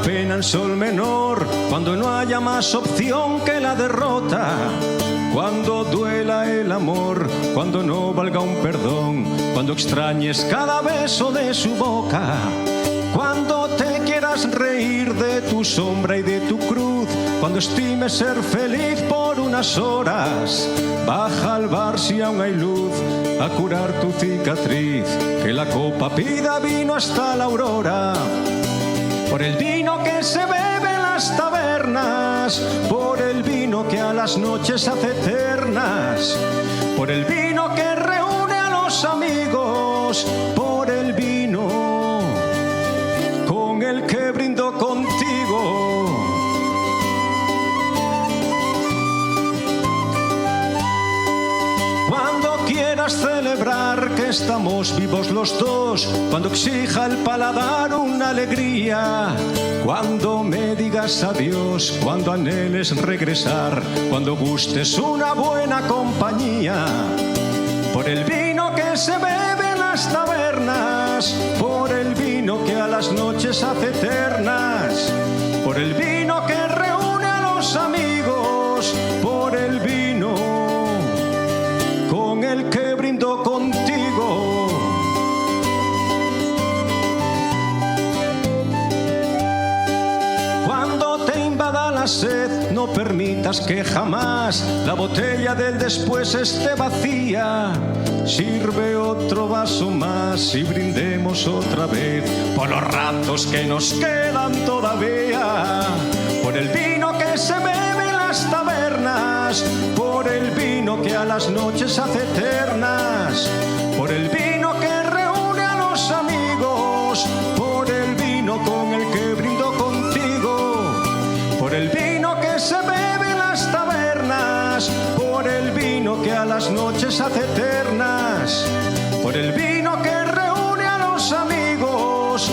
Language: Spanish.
pena en sol menor, cuando no haya más opción que la derrota, cuando duela el amor, cuando no valga un perdón, cuando extrañes cada beso de su boca, cuando te quieras reír de tu sombra y de tu cruz, cuando estimes ser feliz por unas horas, baja al bar si aún hay luz a curar tu cicatriz, que la copa pida vino hasta la aurora, por el vino que se bebe en las tabernas, por el vino que a las noches hace eternas, por el vino que reúne a los amigos, por el vino con el que brindo contigo. Cuando quieras celebrar que estamos vivos los dos, cuando exija el paladar una alegría, cuando me digas adiós, cuando anheles regresar, cuando gustes una buena compañía, por el vino que se bebe en las tabernas, por el vino que a las noches hace eternas, por el vino que reúne a los amigos, por el vino con el que brindo contigo. Cuando te invada la sed, no permitas que jamás la botella del después esté vacía. Sirve otro vaso más y brindemos otra vez por los ratos que nos quedan todavía, por el vino que se bebe en las tabernas, por el vino que a las noches hace eternas, por el vino que reúne a los amigos, por el vino con el que brindo contigo, por el vino que se bebe en las tabernas, por el vino que a las noches hace eternas, por el vino que reúne a los amigos,